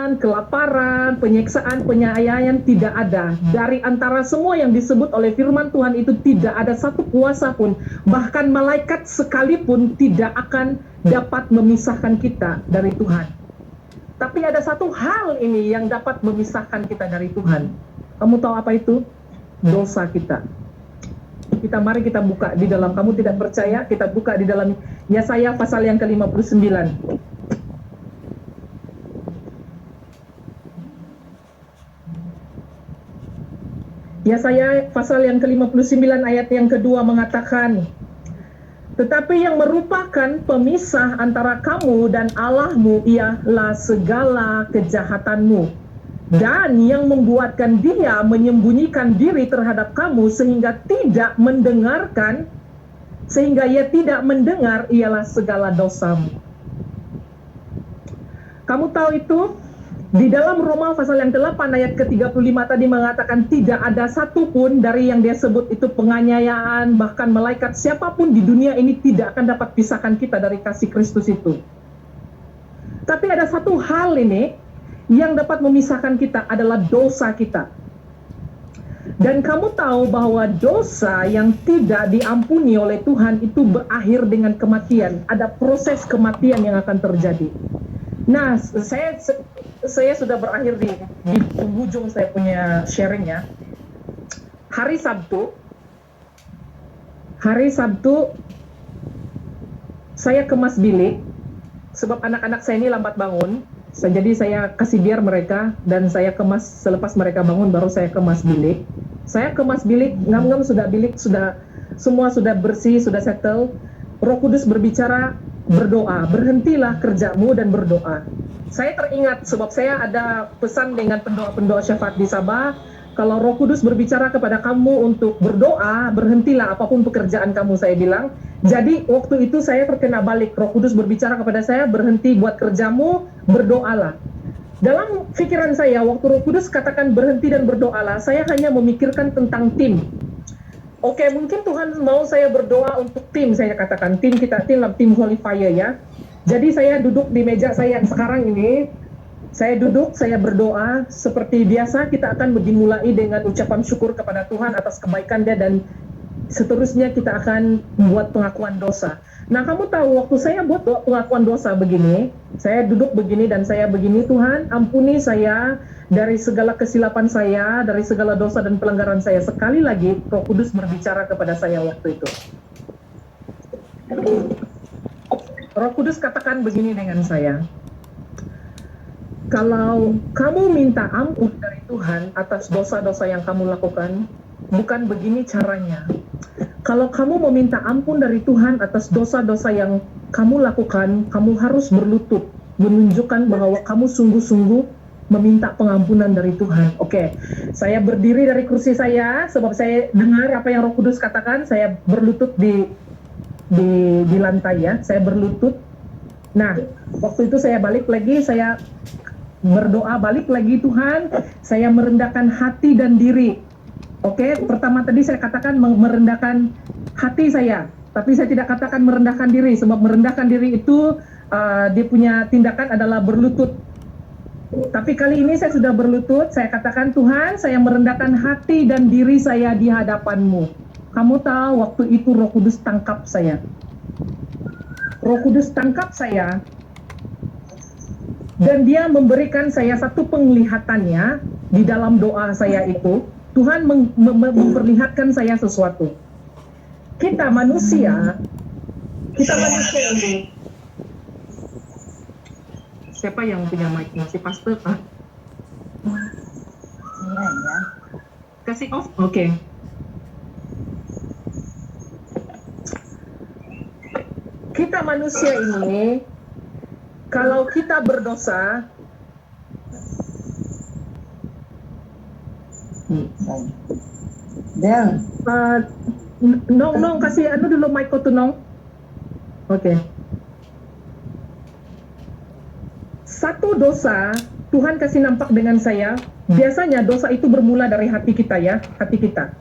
kemiskinan, kelaparan, penyiksaan, penganiayaan tidak ada. Dari antara semua yang disebut oleh firman Tuhan itu tidak ada satu kuasa pun, bahkan malaikat sekalipun tidak akan dapat memisahkan kita dari Tuhan. Tapi ada satu hal ini yang dapat memisahkan kita dari Tuhan. Kamu tahu apa itu? Dosa kita. Mari kita buka di dalam, kamu tidak percaya, kita buka di dalam Yesaya pasal yang ke-59. Yesaya pasal yang ke-59 ayat yang kedua mengatakan, tetapi yang merupakan pemisah antara kamu dan Allahmu ialah segala kejahatanmu, dan yang membuatkan dia menyembunyikan diri terhadap kamu sehingga ia tidak mendengar ialah segala dosamu. Kamu tahu itu? Di dalam Roma pasal yang ke-8 ayat ke-35 tadi mengatakan tidak ada satupun dari yang dia sebut itu penganiayaan, bahkan malaikat siapapun di dunia ini tidak akan dapat pisahkan kita dari kasih Kristus itu. Tapi ada satu hal ini yang dapat memisahkan kita adalah dosa kita. Dan kamu tahu bahwa dosa yang tidak diampuni oleh Tuhan itu berakhir dengan kematian. Ada proses kematian yang akan terjadi. Nah, saya sudah berakhir di ujung saya punya sharing ya. Hari Sabtu saya kemas bilik sebab anak-anak saya ini lambat bangun. Jadi saya kasih biar mereka dan saya kemas selepas mereka bangun baru saya kemas bilik. Saya kemas bilik, ngam-ngam sudah bilik sudah semua sudah bersih, sudah settle. Roh Kudus berbicara, berdoa, berhentilah kerjamu dan berdoa. Saya teringat sebab saya ada pesan dengan pendoa-pendoa syafaat di Sabah, kalau Roh Kudus berbicara kepada kamu untuk berdoa, berhentilah apapun pekerjaan kamu, saya bilang. Jadi waktu itu saya terkena balik, Roh Kudus berbicara kepada saya, berhenti buat kerjamu, berdoalah. Dalam pikiran saya, waktu Roh Kudus katakan berhenti dan berdoalah, saya hanya memikirkan tentang tim. Oke, mungkin Tuhan mau saya berdoa untuk tim, saya katakan tim kita, tim Holy Fire ya. Jadi saya duduk di meja saya yang sekarang ini, saya duduk, saya berdoa, seperti biasa kita akan dimulai dengan ucapan syukur kepada Tuhan atas kebaikan Dia dan seterusnya kita akan membuat pengakuan dosa. Nah, kamu tahu waktu saya buat pengakuan dosa begini, saya duduk begini dan saya begini, Tuhan ampuni saya dari segala kesilapan saya, dari segala dosa dan pelanggaran saya. Sekali lagi Roh Kudus berbicara kepada saya waktu itu. Roh Kudus katakan begini dengan saya, kalau kamu minta ampun dari Tuhan atas dosa-dosa yang kamu lakukan, bukan begini caranya. Kalau kamu meminta ampun dari Tuhan atas dosa-dosa yang kamu lakukan, kamu harus berlutut, menunjukkan bahwa kamu sungguh-sungguh meminta pengampunan dari Tuhan. Oke, saya berdiri dari kursi saya, sebab saya dengar apa yang Roh Kudus katakan, saya berlutut di lantai ya, saya berlutut. Nah, waktu itu saya balik lagi, saya berdoa balik lagi, Tuhan, saya merendahkan hati dan diri. Oke, pertama tadi saya katakan merendahkan hati saya, tapi saya tidak katakan merendahkan diri, sebab merendahkan diri itu dia punya tindakan adalah berlutut. Tapi kali ini saya sudah berlutut, saya katakan, Tuhan, saya merendahkan hati dan diri saya di hadapan-Mu. Kamu tahu waktu itu Roh Kudus tangkap saya. Roh Kudus tangkap saya dan Dia memberikan saya satu penglihatannya di dalam doa saya itu. Tuhan memperlihatkan saya sesuatu. Kita manusia ini. Siapa yang punya mic-nya? Si pastor kah? Iya ya. Kasih off? Oke. Kita manusia ini, kalau kita berdosa, Del, Nong kasih dulu mic ko to Nong. Oke. Satu dosa Tuhan kasih nampak dengan saya. Biasanya dosa itu bermula dari hati kita ya, hati kita.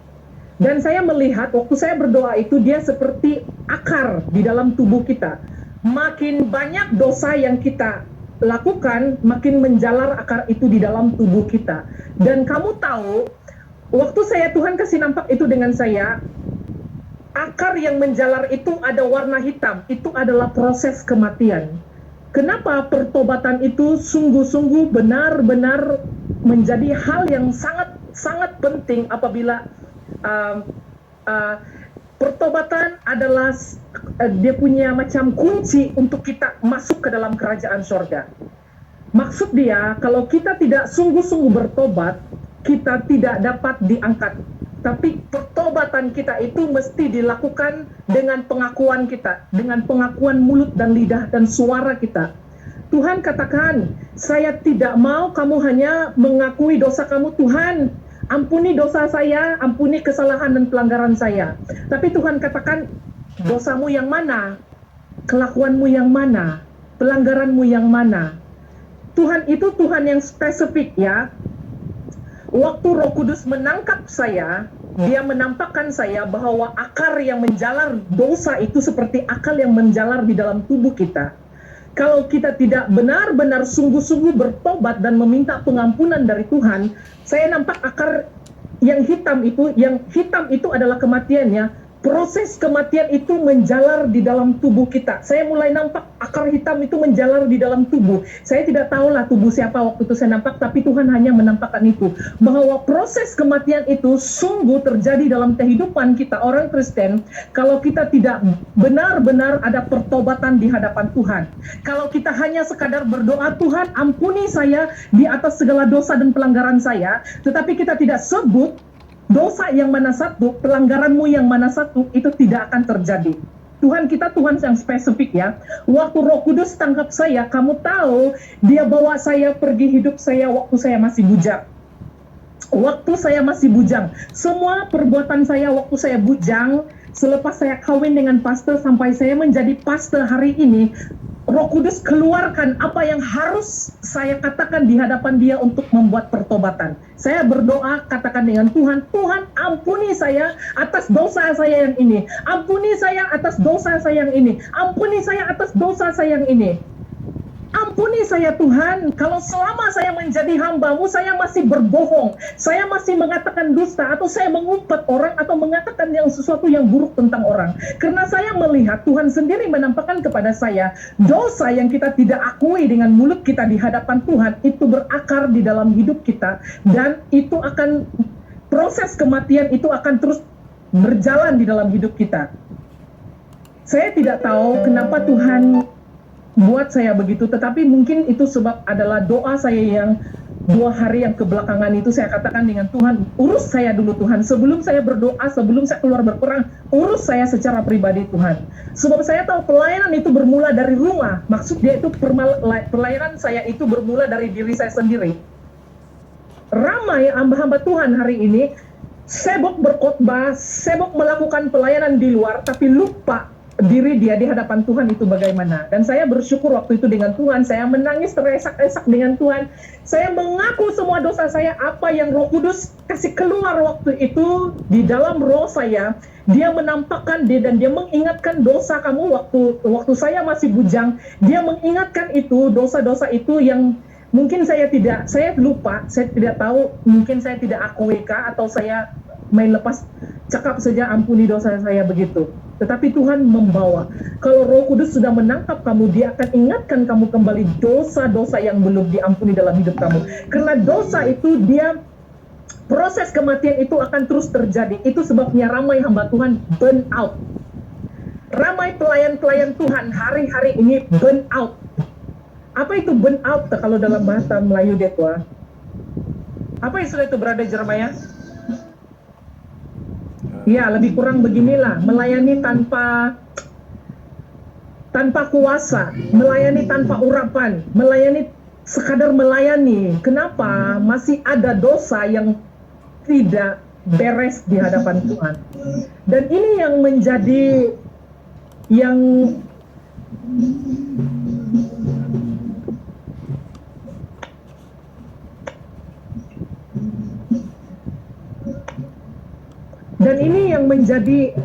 Dan saya melihat waktu saya berdoa itu dia seperti akar di dalam tubuh kita. Makin banyak dosa yang kita lakukan, makin menjalar akar itu di dalam tubuh kita. Dan kamu tahu, waktu Tuhan kasih nampak itu dengan saya, akar yang menjalar itu ada warna hitam, itu adalah proses kematian. Kenapa pertobatan itu sungguh-sungguh benar-benar menjadi hal yang sangat penting apabila pertobatan adalah dia punya macam kunci untuk kita masuk ke dalam kerajaan sorga. Maksud dia, kalau kita tidak sungguh-sungguh bertobat, kita tidak dapat diangkat. Tapi pertobatan kita itu mesti dilakukan dengan pengakuan kita, dengan pengakuan mulut dan lidah dan suara kita. Tuhan katakan, saya tidak mau kamu hanya mengakui dosa kamu, Tuhan. Ampuni dosa saya, ampuni kesalahan dan pelanggaran saya. Tapi Tuhan katakan, dosamu yang mana? Kelakuanmu yang mana? Pelanggaranmu yang mana? Tuhan itu Tuhan yang spesifik ya. Waktu Roh Kudus menangkap saya, dia menampakkan saya bahwa akar yang menjalar dosa itu seperti akar yang menjalar di dalam tubuh kita. Kalau kita tidak benar-benar sungguh-sungguh bertobat dan meminta pengampunan dari Tuhan, saya nampak akar yang hitam itu adalah kematiannya. Proses kematian itu menjalar di dalam tubuh kita. Saya mulai nampak akar hitam itu menjalar di dalam tubuh. Saya tidak tahulah tubuh siapa waktu itu saya nampak, tapi Tuhan hanya menampakkan itu. Bahwa proses kematian itu sungguh terjadi dalam kehidupan kita orang Kristen kalau kita tidak benar-benar ada pertobatan di hadapan Tuhan. Kalau kita hanya sekadar berdoa, Tuhan ampuni saya di atas segala dosa dan pelanggaran saya, tetapi kita tidak sebut dosa yang mana satu, pelanggaranmu yang mana satu, itu tidak akan terjadi. Tuhan kita Tuhan yang spesifik ya. Waktu Roh Kudus tangkap saya, kamu tahu, dia bawa saya pergi hidup saya waktu saya masih bujang. Waktu saya masih bujang. Semua perbuatan saya waktu saya bujang, selepas saya kawin dengan pastor sampai saya menjadi pastor hari ini, Roh Kudus keluarkan apa yang harus saya katakan di hadapan dia untuk membuat pertobatan. Saya berdoa, katakan dengan Tuhan, Tuhan ampuni saya atas dosa saya yang ini. Ampuni saya atas dosa saya yang ini. Ampuni saya atas dosa saya yang ini. Ampuni saya Tuhan, kalau selama saya menjadi hamba-Mu, saya masih berbohong, saya masih mengatakan dusta, atau saya mengumpat orang, atau mengatakan sesuatu yang buruk tentang orang. Karena saya melihat Tuhan sendiri menampakkan kepada saya, dosa yang kita tidak akui dengan mulut kita di hadapan Tuhan, itu berakar di dalam hidup kita, dan itu akan, proses kematian itu akan terus berjalan di dalam hidup kita. Saya tidak tahu kenapa Tuhan buat saya begitu, tetapi mungkin itu sebab adalah doa saya yang 2 hari yang kebelakangan itu saya katakan dengan Tuhan, urus saya dulu Tuhan, sebelum saya berdoa, sebelum saya keluar berperang, urus saya secara pribadi Tuhan. Sebab saya tahu pelayanan itu bermula dari rumah, maksud dia itu pelayanan saya itu bermula dari diri saya sendiri. Ramai hamba-hamba Tuhan hari ini sibuk berkhotbah, sibuk melakukan pelayanan di luar, tapi lupa diri dia di hadapan Tuhan itu bagaimana. Dan saya bersyukur waktu itu dengan Tuhan, saya menangis teresak-esak dengan Tuhan, saya mengaku semua dosa saya, apa yang Roh Kudus kasih keluar waktu itu di dalam roh saya, dia menampakkan dan dia mengingatkan dosa kamu waktu saya masih bujang, dia mengingatkan itu, dosa-dosa itu yang mungkin saya lupa, saya tidak tahu, mungkin saya tidak akui kah, atau saya main lepas cakap saja ampuni dosa saya begitu. Tetapi Tuhan membawa. Kalau Roh Kudus sudah menangkap kamu, dia akan ingatkan kamu kembali dosa-dosa yang belum diampuni dalam hidup kamu. Karena dosa itu proses kematian itu akan terus terjadi. Itu sebabnya ramai hamba Tuhan burn out. Ramai pelayan-pelayan Tuhan hari-hari ini burn out. Apa itu burn out kalau dalam bahasa Melayu Detwa? Apa istilah itu, Brother Jeremiah? Ya, lebih kurang beginilah, melayani tanpa kuasa, melayani tanpa urapan, melayani sekadar melayani. Kenapa? Masih ada dosa yang tidak beres di hadapan Tuhan. Dan ini yang menjadi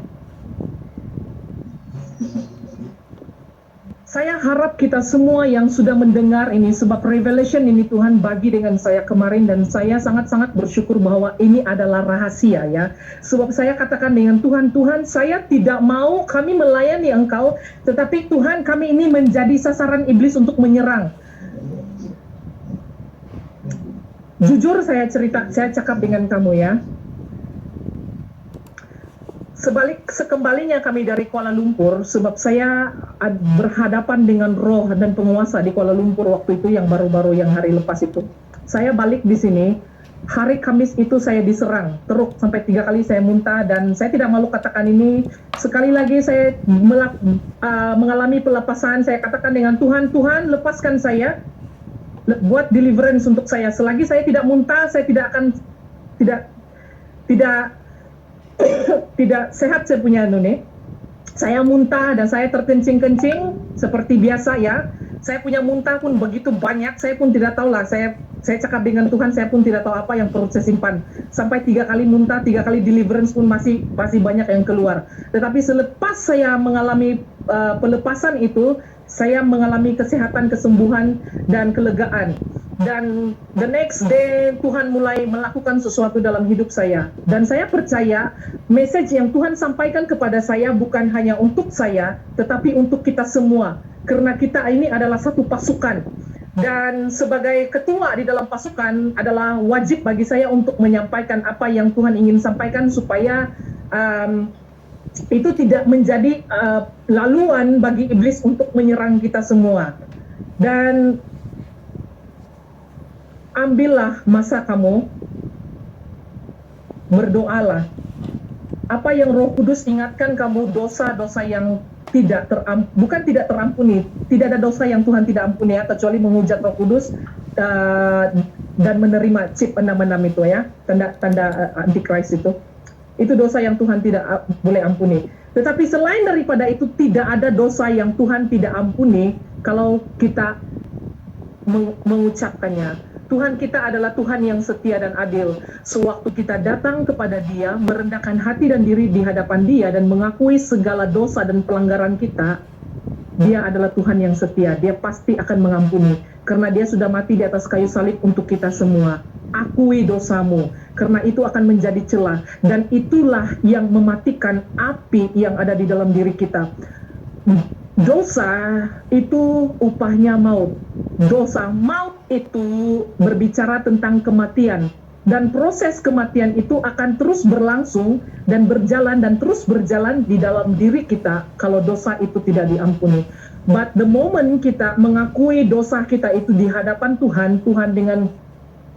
saya harap kita semua yang sudah mendengar ini, sebab revelation ini Tuhan bagi dengan saya kemarin, dan saya sangat-sangat bersyukur bahwa ini adalah rahasia ya. Sebab saya katakan dengan Tuhan, Tuhan saya tidak mau kami melayani Engkau, tetapi Tuhan kami ini menjadi sasaran iblis untuk menyerang. Jujur saya cakap dengan kamu ya. Sekembalinya kami dari Kuala Lumpur, sebab saya berhadapan dengan roh dan penguasa di Kuala Lumpur waktu itu, yang baru-baru yang hari lepas itu. Saya balik di sini, hari Kamis itu saya diserang, teruk sampai 3 kali saya muntah, dan saya tidak malu katakan ini. Sekali lagi saya mengalami pelepasan, saya katakan dengan Tuhan, Tuhan lepaskan saya, buat deliverance untuk saya. Selagi saya tidak muntah, saya tidak akan tidak sehat saya punya saya muntah dan saya terkencing-kencing seperti biasa ya. Saya punya muntah pun begitu banyak, saya pun tidak tahu lah, saya cakap dengan Tuhan, saya pun tidak tahu apa yang perlu saya simpan. Sampai 3 kali muntah, 3 kali deliverance pun masih banyak yang keluar. Tetapi selepas saya mengalami pelepasan itu, saya mengalami kesehatan, kesembuhan, dan kelegaan. Dan the next day Tuhan mulai melakukan sesuatu dalam hidup saya. Dan saya percaya message yang Tuhan sampaikan kepada saya bukan hanya untuk saya, tetapi untuk kita semua. Karena kita ini adalah satu pasukan. Dan sebagai ketua di dalam pasukan adalah wajib bagi saya untuk menyampaikan apa yang Tuhan ingin sampaikan, supaya itu tidak menjadi laluan bagi iblis untuk menyerang kita semua. Dan ambillah masa kamu, berdoalah. Apa yang Roh Kudus ingatkan kamu, dosa-dosa yang bukan tidak terampuni, tidak ada dosa yang Tuhan tidak ampuni ya, kecuali menghujat Roh Kudus dan menerima chip 66 itu ya, tanda antikris itu. Itu dosa yang Tuhan tidak boleh ampuni. Tetapi selain daripada itu, tidak ada dosa yang Tuhan tidak ampuni kalau kita mengucapkannya. Tuhan kita adalah Tuhan yang setia dan adil. Sewaktu kita datang kepada Dia, merendahkan hati dan diri di hadapan Dia, dan mengakui segala dosa dan pelanggaran kita, Dia adalah Tuhan yang setia. Dia pasti akan mengampuni, karena Dia sudah mati di atas kayu salib untuk kita semua. Akui dosamu, karena itu akan menjadi celah, dan itulah yang mematikan api yang ada di dalam diri kita. Dosa itu upahnya maut. Dosa maut itu berbicara tentang kematian, dan proses kematian itu akan terus berlangsung dan berjalan dan terus berjalan di dalam diri kita kalau dosa itu tidak diampuni. But the moment kita mengakui dosa kita itu di hadapan Tuhan, Tuhan dengan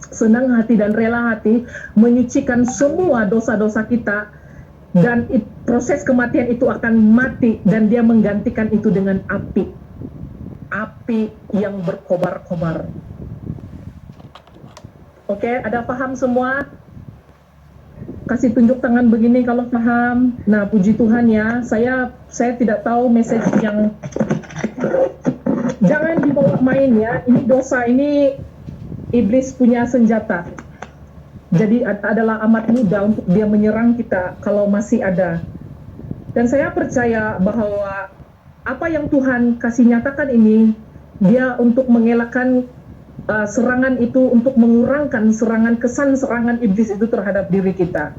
senang hati dan rela hati menyucikan semua dosa-dosa kita, dan proses kematian itu akan mati, dan Dia menggantikan itu dengan api yang berkobar-kobar. Oke, ada paham semua? Kasih tunjuk tangan begini kalau paham. Nah, puji Tuhan ya. Saya tidak tahu message yang jangan dibawa main ya. Ini dosa, ini iblis punya senjata. Jadi adalah amat mudah untuk dia menyerang kita kalau masih ada. Dan saya percaya bahwa apa yang Tuhan kasih nyatakan ini, Dia untuk mengelakkan serangan itu, untuk mengurangkan kesan serangan iblis itu terhadap diri kita,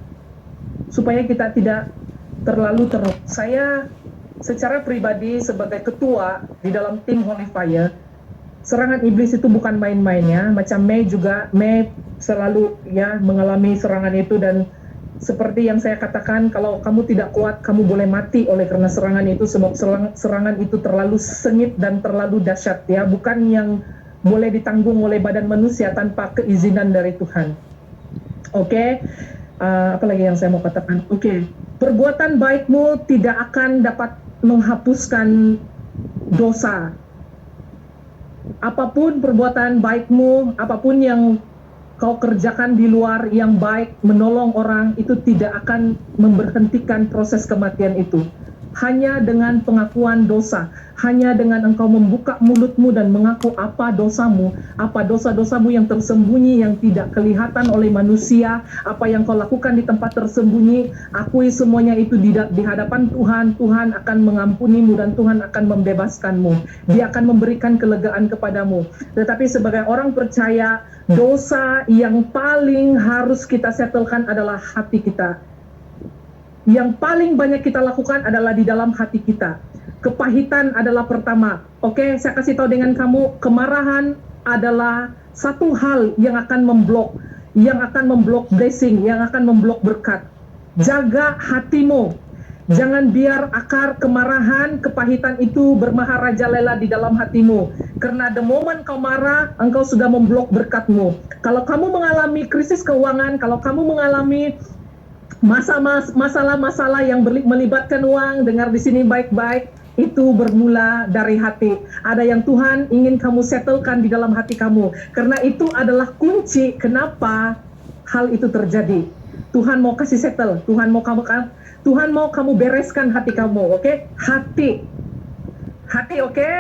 supaya kita tidak terlalu teruk. Saya secara pribadi sebagai ketua di dalam tim Holy Fire, serangan iblis itu bukan main-main ya. Macam Mei selalu ya mengalami serangan itu, dan seperti yang saya katakan, kalau kamu tidak kuat, kamu boleh mati oleh karena serangan itu, sebab serangan itu terlalu sengit dan terlalu dahsyat ya, bukan yang boleh ditanggung oleh badan manusia tanpa keizinan dari Tuhan. Oke. Apa lagi yang saya mau katakan? Oke. Perbuatan baikmu tidak akan dapat menghapuskan dosa. Apapun perbuatan baikmu, apapun yang kau kerjakan di luar yang baik, menolong orang, itu tidak akan memberhentikan proses kematian itu. hanya dengan pengakuan dosa, hanya dengan engkau membuka mulutmu dan mengaku apa dosamu, apa dosa-dosamu yang tersembunyi yang tidak kelihatan oleh manusia, apa yang kau lakukan di tempat tersembunyi, akui semuanya itu di hadapan Tuhan. Tuhan akan mengampunimu dan Tuhan akan membebaskanmu. Dia akan memberikan kelegaan kepadamu. Tetapi sebagai orang percaya, dosa yang paling harus kita settlekan adalah hati kita. Yang paling banyak kita lakukan adalah di dalam hati kita. Kepahitan adalah pertama. Oke, saya kasih tahu dengan kamu, kemarahan adalah satu hal yang akan memblok blessing, yang akan memblok berkat. Jaga hatimu. Jangan biar akar kemarahan, kepahitan itu bermaharajalela di dalam hatimu. Karena the moment kau marah, engkau sudah memblok berkatmu. Kalau kamu mengalami krisis keuangan, kalau kamu mengalami masalah-masalah yang melibatkan uang, dengar di sini baik-baik, itu bermula dari hati. Ada yang Tuhan ingin kamu settlekan di dalam hati kamu. Karena itu adalah kunci kenapa hal itu terjadi. Tuhan mau kasih settle, Tuhan mau kamu bereskan hati kamu, oke? Hati, oke?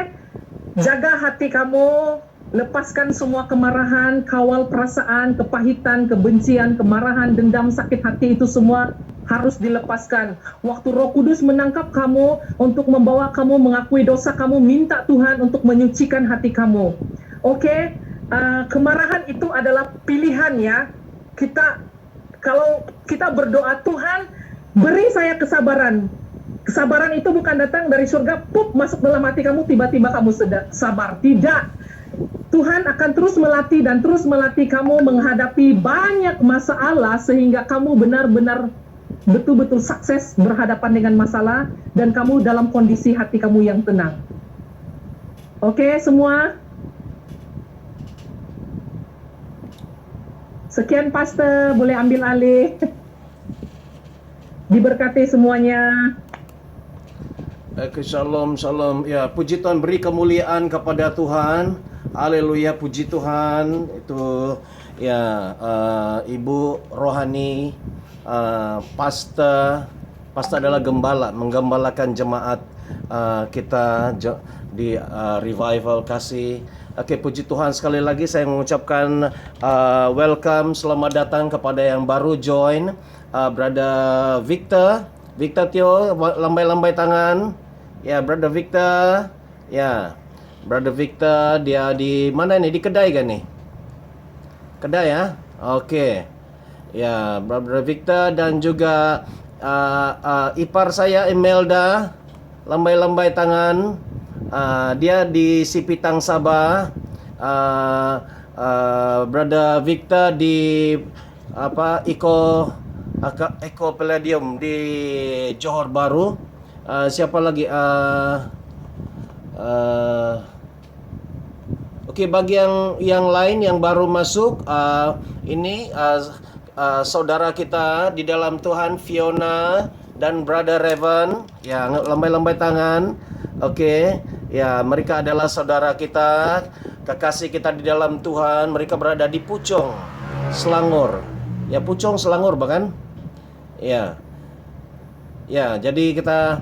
Jaga hati kamu. Lepaskan semua kemarahan, kawal perasaan, kepahitan, kebencian, kemarahan, dendam, sakit hati, itu semua harus dilepaskan. Waktu Roh Kudus menangkap kamu untuk membawa kamu mengakui dosa kamu, minta Tuhan untuk menyucikan hati kamu. Oke? Kemarahan itu adalah pilihan ya. Kalau kita berdoa, Tuhan beri saya kesabaran. Kesabaran itu bukan datang dari surga, masuk dalam hati kamu, tiba-tiba kamu sabar. Tidak. Tuhan akan terus melatih dan terus melatih kamu menghadapi banyak masalah sehingga kamu benar-benar betul-betul sukses berhadapan dengan masalah dan kamu dalam kondisi hati kamu yang tenang. Oke, semua? Sekian Pastor, boleh ambil alih. Diberkati semuanya. Shalom, shalom. Ya, puji Tuhan, beri kemuliaan kepada Tuhan. Haleluya, puji Tuhan. Itu ya, Ibu rohani, pastor adalah gembala, menggembalakan jemaat kita di revival kasih. Oke, puji Tuhan, sekali lagi saya mengucapkan welcome, selamat datang kepada yang baru join, Brother Victor Tio, lambai-lambai tangan. Ya, Brother Victor. Ya, Brother Victor, dia di mana nih? Di Kedai kan nih? Kedai ya? Oke. Ya, Brother Victor dan juga ipar saya Imelda, lambai-lambai tangan. Dia di Sipitang Sabah. Brother Victor di Eko Palladium di Johor Bahru. Siapa lagi? Oke, bagi yang lain yang baru masuk, ini saudara kita di dalam Tuhan, Fiona dan Brother Revan, ya, lambai-lambai tangan. Oke, ya, mereka adalah saudara kita, kekasih kita di dalam Tuhan. Mereka berada di Puchong, Selangor. Ya, Puchong, Selangor bahkan. Ya, ya, jadi kita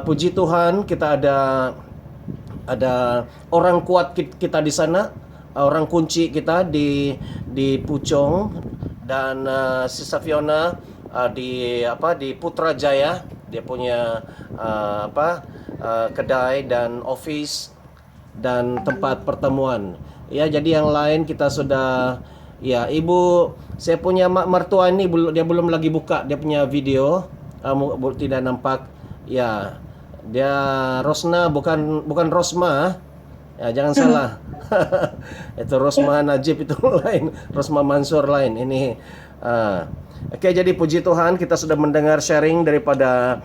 puji Tuhan, kita ada orang kuat kita di sana, orang kunci kita di Puchong, dan Sisa Fiona di Putrajaya, dia punya kedai dan office dan tempat pertemuan. Ya, jadi yang lain kita sudah, ya, Ibu, saya punya mertua ini dia belum lagi buka dia punya video, tidak nampak. Ya, dia Rosna, bukan Rosma. Ya, jangan salah. Itu Rosma Najib itu lain, Rosma Mansur lain. Ini oke, jadi puji Tuhan, kita sudah mendengar sharing daripada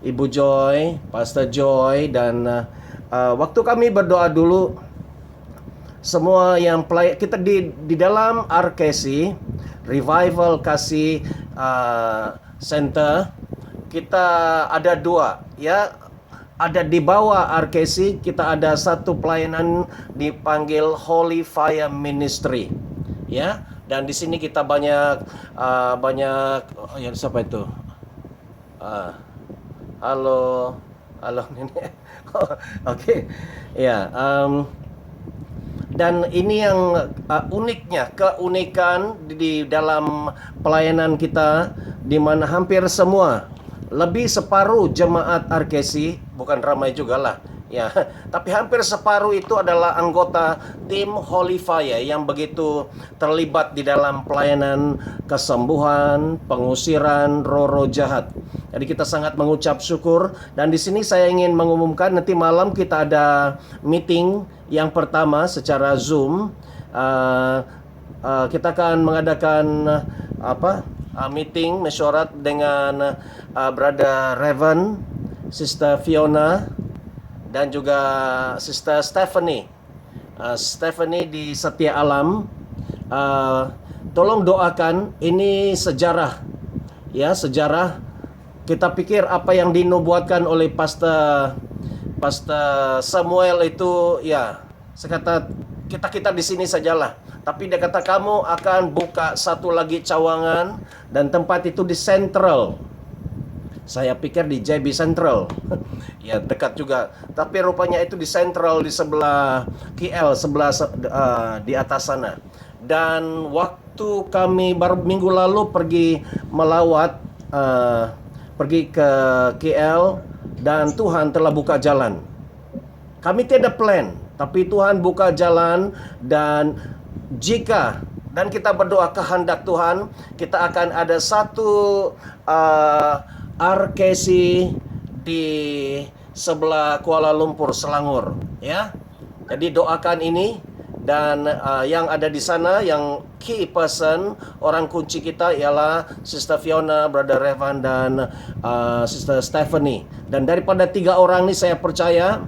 Ibu Joy, Pastor Joy, dan waktu kami berdoa dulu, semua yang kita di dalam RKC Revival Kasih Center, kita ada dua, ya. Ada di bawah RKC, kita ada satu pelayanan dipanggil Holy Fire Ministry, ya. Dan di sini kita banyak ya, siapa itu? Halo, halo nenek. Oke, ya. Dan ini yang keunikan di dalam pelayanan kita, di mana hampir semua, lebih separuh jemaat RKC, bukan ramai juga lah, ya, tapi hampir separuh itu adalah anggota tim Holy Fire yang begitu terlibat di dalam pelayanan kesembuhan, pengusiran roh-roh jahat. Jadi kita sangat mengucap syukur, dan di sini saya ingin mengumumkan nanti malam kita ada meeting yang pertama secara Zoom. Kita akan mengadakan meeting mesyuarat dengan Brother Revan, Sister Fiona, dan juga Sister Stephanie. Stephanie di Setia Alam. Tolong doakan, ini sejarah, ya, sejarah. Kita pikir apa yang dinubuatkan oleh Pastor Samuel itu, ya, saya kata kita di sini sajalah. Tapi dia kata kamu akan buka satu lagi cawangan, dan tempat itu di Central. Saya pikir di JB Central. Ya, dekat juga. Tapi rupanya itu di Central, di sebelah KL, sebelah di atas sana. Dan waktu kami baru minggu lalu pergi melawat, pergi ke KL, dan Tuhan telah buka jalan. Kami tidak plan, tapi Tuhan buka jalan, dan kita berdoa kehendak Tuhan, kita akan ada satu RKC di sebelah Kuala Lumpur, Selangor, ya. Jadi doakan ini, dan yang ada di sana, yang key person, orang kunci kita ialah Sister Fiona, Brother Revan, dan Sister Stephanie. Dan daripada 3 orang ini saya percaya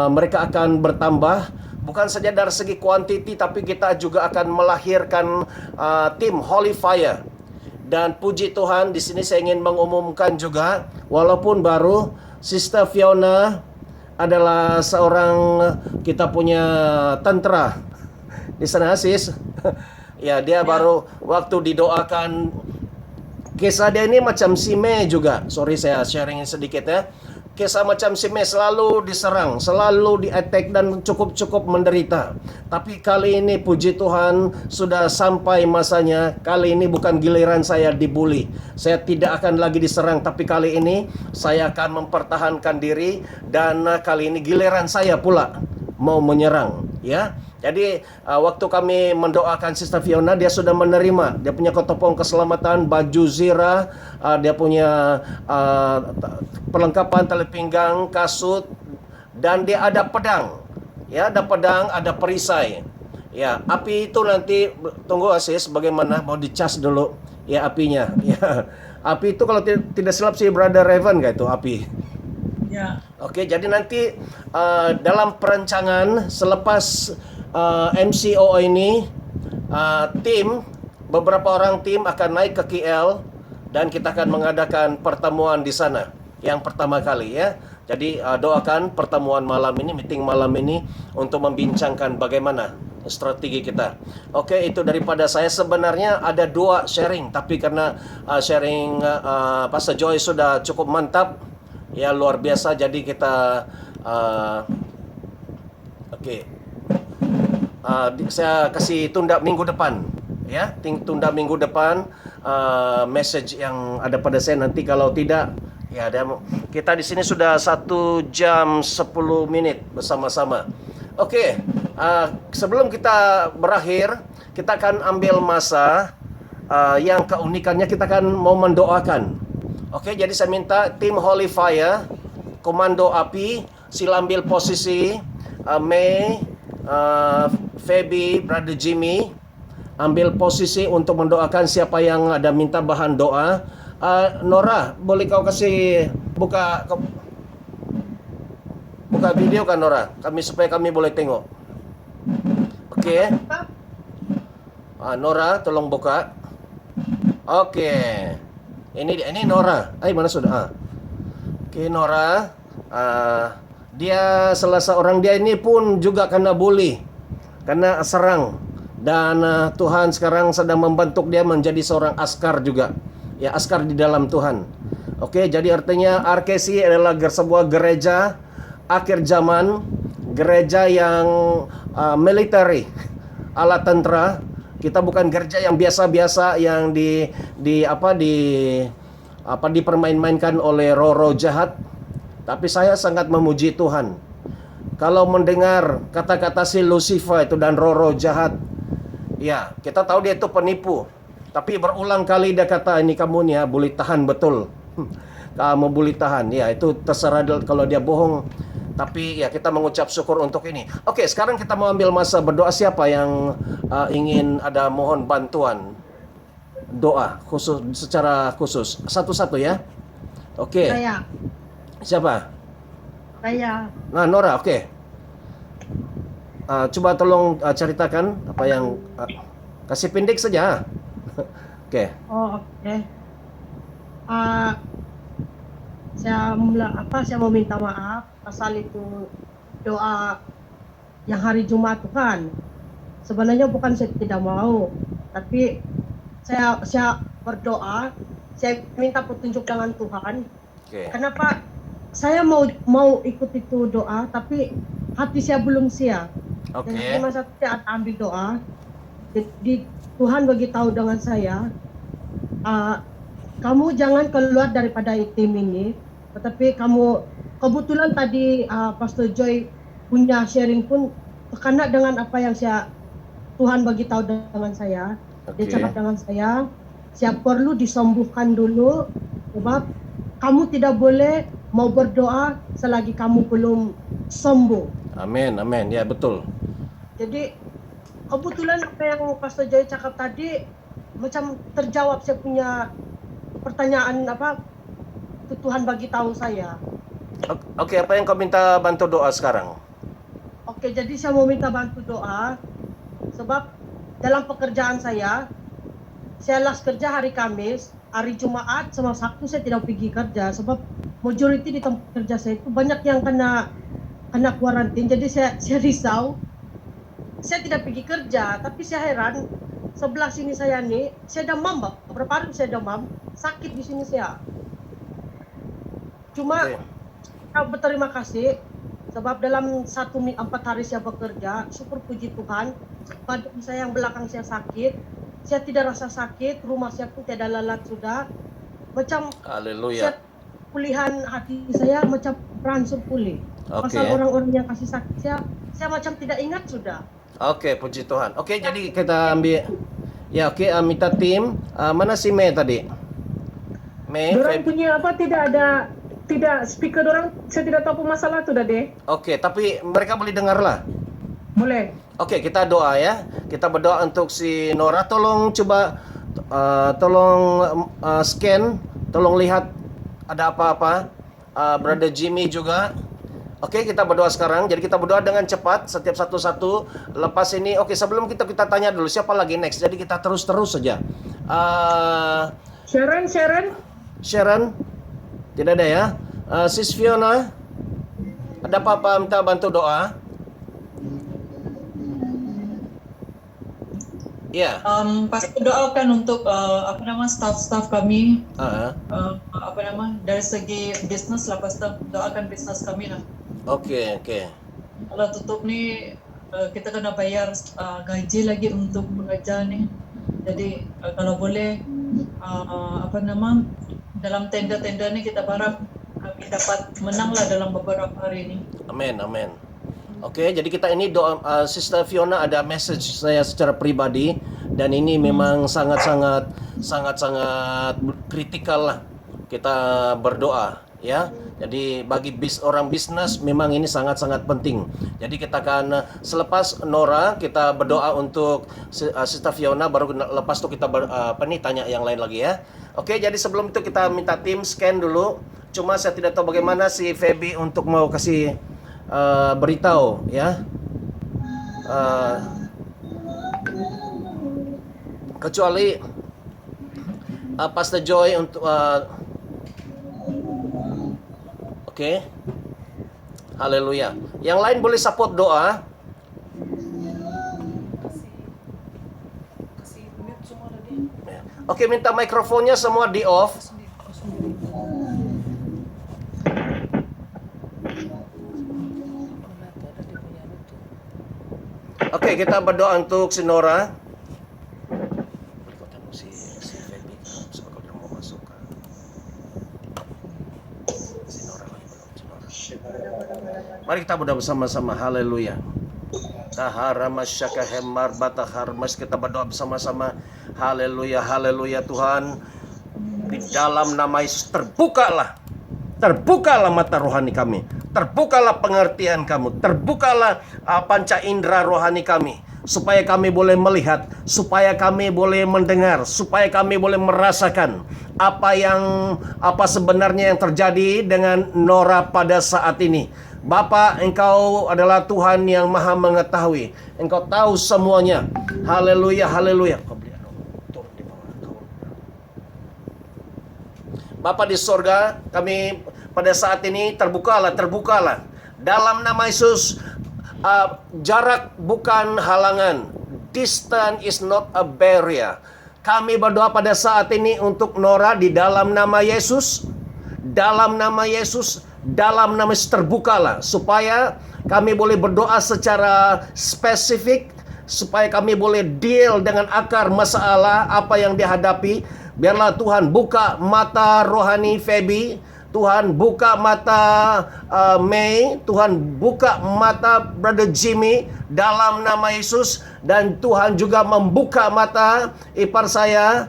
mereka akan bertambah. Bukan saja dari segi kuantiti, tapi kita juga akan melahirkan tim Holy Fire. Dan puji Tuhan, di sini saya ingin mengumumkan juga, walaupun baru, Sister Fiona adalah seorang kita punya tentara di sana, sis. Ya, dia baru waktu didoakan, kisah dia ini macam si Mei juga. Sorry, saya sharing sedikit ya. Kisah macam si Mei, selalu diserang, selalu di-attack, dan cukup menderita. Tapi kali ini puji Tuhan sudah sampai masanya. Kali ini bukan giliran saya dibully. Saya tidak akan lagi diserang, tapi kali ini saya akan mempertahankan diri, dan kali ini giliran saya pula mau menyerang, ya. Jadi waktu kami mendoakan Sister Fiona, dia sudah menerima. Dia punya ketopong keselamatan, baju zirah, dia punya perlengkapan tali pinggang, kasut, dan dia ada pedang. Ya, ada pedang, ada perisai. Ya, api itu nanti tunggu Asis bagaimana, mau dicas dulu ya apinya. Ya. Api itu kalau tidak silap si Brother Revan itu api. Ya. Oke, jadi nanti dalam perancangan selepas MCO ini, beberapa orang tim akan naik ke KL, dan kita akan mengadakan pertemuan di sana yang pertama kali, ya. Jadi doakan pertemuan malam ini, meeting malam ini, untuk membincangkan bagaimana strategi kita. Oke, itu daripada saya. Sebenarnya ada 2 sharing, tapi karena sharing Pastor Joy sudah cukup mantap, ya, luar biasa, jadi kita saya kasih tunda minggu depan, ya, tunda minggu depan message yang ada pada saya. Nanti kalau tidak, ya, kita di sini sudah 1 jam 10 menit bersama-sama. Oke, sebelum kita berakhir, kita akan ambil masa yang keunikannya, kita akan mau mendoakan. Oke, jadi saya minta tim Holy Fire, komando api, sila ambil posisi. May, Feby, Brother Jimmy, ambil posisi untuk mendoakan siapa yang ada minta bahan doa. Nora, boleh kau kasih buka video kan, Nora? Supaya kami boleh tengok. Oke. Nora, tolong buka. Oke. Ini Nora. Mana sudah? Oke, Nora. Dia salah seorang, dia ini pun juga kena bully, kena serang, dan Tuhan sekarang sedang membentuk dia menjadi seorang askar juga, ya, askar di dalam Tuhan. Oke, jadi artinya RKC adalah sebuah gereja akhir zaman, gereja yang military, ala tentara. Kita bukan gereja yang biasa-biasa yang dipermain-mainkan oleh roh-roh jahat. Tapi saya sangat memuji Tuhan. Kalau mendengar kata-kata si Lucifer itu dan roh-roh jahat, ya, kita tahu dia itu penipu. Tapi berulang kali dia kata, ini kamu nih ya, boleh tahan betul. Kamu boleh tahan. Ya, itu terserah kalau dia bohong. Tapi ya kita mengucap syukur untuk ini. Oke, sekarang kita mau ambil masa berdoa. Siapa yang ingin ada mohon bantuan doa khusus, secara khusus? Satu-satu ya. Oke. Saya, Siapa? saya. Nah, Nora, oke. Coba tolong ceritakan apa yang kasih pendek saja. Oke. Oh, oke. Ah, saya mau minta maaf pasal itu doa yang hari Jumat itu kan. Sebenarnya bukan saya tidak mau, tapi saya berdoa, saya minta petunjuk dengan Tuhan. Oke. Kenapa saya mau ikut itu doa, tapi hati saya belum siap. Oke. Jadi masa saya ambil doa, Tuhan bagi tahu dengan saya, kamu jangan keluar daripada tim ini, tetapi kamu kebetulan tadi Pastor Joy punya sharing pun terkena dengan apa yang Tuhan bagi tahu dengan saya. Dia Oke. cakap dengan saya perlu disembuhkan dulu, sebab kamu tidak boleh mau berdoa selagi kamu belum sembuh. Amin, amin. Ya, betul. Jadi kebetulan apa yang Pastor Joy cakap tadi macam terjawab saya punya pertanyaan Tuhan bagi tahu saya. Oke, apa yang kau minta bantu doa sekarang? Oke, jadi saya mau minta bantu doa sebab dalam pekerjaan saya last kerja hari Kamis, hari Jumaat sama Sabtu saya tidak pergi kerja sebab majority di tempat kerja saya itu banyak yang kena kuarantin. Jadi saya risau. Saya tidak pergi kerja, tapi saya heran sebelah sini saya nih, saya demam, beberapa hari saya demam, sakit di sini saya. Cuma Oke. saya berterima kasih sebab dalam 4 hari saya bekerja, syukur puji Tuhan, badan saya yang belakang saya sakit, saya tidak rasa sakit, rumah saya pun tidak lalat sudah, macam Haleluya. pulihan hati saya macam beransur pulih. Oke. Pasal orang-orang yang kasih sakit saya macam tidak ingat sudah. Oke, puji Tuhan. Oke, jadi kita ambil. Ya, oke, minta tim. Mana si Mei tadi? Mei, Dorang Feb. punya tidak speaker dorang, saya tidak tahu apa masalah tuh dah deh. Oke, tapi mereka boleh dengar lah. Boleh. Oke, kita doa ya. Kita berdoa untuk si Nora. Tolong coba, tolong scan, tolong lihat ada apa-apa. Brother Jimmy juga. Oke, kita berdoa sekarang. Jadi kita berdoa dengan cepat setiap satu-satu. Lepas ini, oke, sebelum kita tanya dulu siapa lagi next. Jadi kita terus saja. Sharon, Sharon, tidak ada ya. Sis Fiona, ada apa-apa minta bantu doa? Ya. Pasti doakan untuk staff-staff kami, Ah, dari segi bisnes lah, pasti doakan bisnes kami lah. Oke. Kalau tutup nih kita kena bayar gaji lagi untuk pekerja nih. Jadi kalau boleh dalam tenda-tenda nih kita harap kami dapat menang lah dalam beberapa hari ini. Amin. Oke, jadi kita ini doa. Sister Fiona ada message saya secara pribadi dan ini memang sangat kritikal lah kita berdoa ya. Jadi bagi orang bisnis memang ini sangat penting. Jadi kita akan selepas Nora kita berdoa untuk Sister Fiona, baru lepas itu kita tanya yang lain lagi ya. Oke, jadi sebelum itu kita minta tim scan dulu. Cuma saya tidak tahu bagaimana si Feby untuk mau kasih beritahu ya. Kecuali Pastor Joy untuk oke. Haleluya. Yang lain boleh support doa. Oke, minta mikrofonnya semua di off. Oke, kita berdoa untuk si Nora. Si Feby, kalau dia mau masuk. Si Nora lagi belum, si Nora. Mari kita berdoa bersama-sama. Haleluya. Taharamasya hemar bataharmas, kita berdoa bersama-sama. Haleluya, haleluya Tuhan. Di dalam nama Yesus terbukalah mata rohani kami, terbukalah pengertian kamu, terbukalah panca indera rohani kami, supaya kami boleh melihat, supaya kami boleh mendengar, supaya kami boleh merasakan apa sebenarnya yang terjadi dengan Nora pada saat ini. Bapa, Engkau adalah Tuhan yang maha mengetahui, Engkau tahu semuanya. Haleluya, haleluya. Bapa di sorga, kami pada saat ini terbukalah. Dalam nama Yesus, jarak bukan halangan. Distance is not a barrier. Kami berdoa pada saat ini untuk Nora di dalam nama Yesus. Dalam nama Yesus terbukalah. Supaya kami boleh berdoa secara spesifik. Supaya kami boleh deal dengan akar masalah apa yang dihadapi. Biarlah Tuhan buka mata rohani Feby, Tuhan buka mata May, Tuhan buka mata Brother Jimmy dalam nama Yesus. Dan Tuhan juga membuka mata ipar saya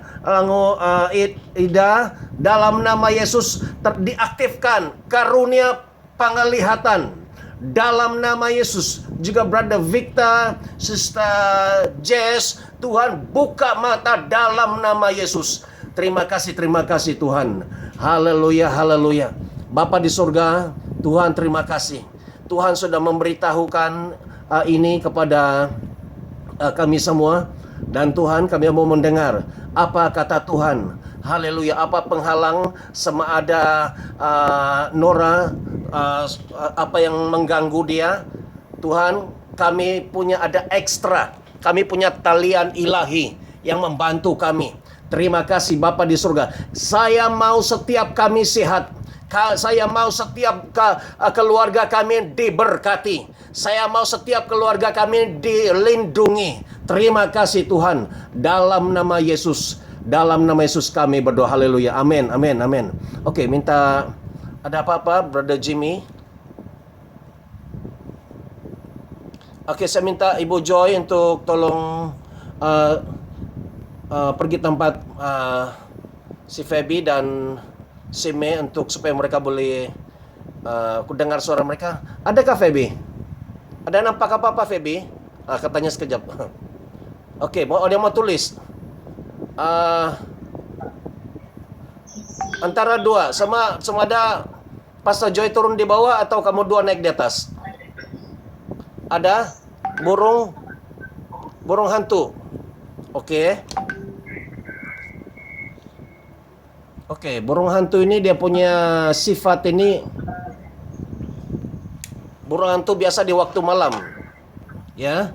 Ida dalam nama Yesus. Diaktifkan karunia penglihatan dalam nama Yesus. Juga Brother Victor, Sister Jess, Tuhan buka mata dalam nama Yesus. Terima kasih Tuhan. Haleluya, haleluya. Bapa di surga, Tuhan terima kasih. Tuhan sudah memberitahukan ini kepada kami semua. Dan Tuhan, kami mau mendengar apa kata Tuhan. Haleluya. Apa penghalang sama ada Nora, apa yang mengganggu dia. Tuhan, kami punya ada ekstra. Kami punya talian ilahi yang membantu kami. Terima kasih Bapa di surga. Saya mau setiap kami sehat. Saya mau setiap keluarga kami diberkati. Saya mau setiap keluarga kami dilindungi. Terima kasih Tuhan. Dalam nama Yesus. Dalam nama Yesus kami berdoa. Haleluya. Amin. Amin. Amin. Oke, minta ada apa-apa Brother Jimmy? Oke, saya minta Ibu Joy untuk tolong pergi tempat si Feby dan si May untuk supaya mereka boleh aku dengar suara mereka. Adakah Feby? Ada nampak apa-apa Feby? Katanya sekejap. Oke, dia mau tulis. Antara dua, sama ada Pastor Joy turun di bawah atau kamu dua naik di atas? Ada burung hantu. Oke, burung hantu ini dia punya sifat ini. Burung hantu biasa di waktu malam. Ya.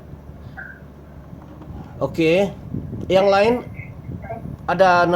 Oke. Yang lain ada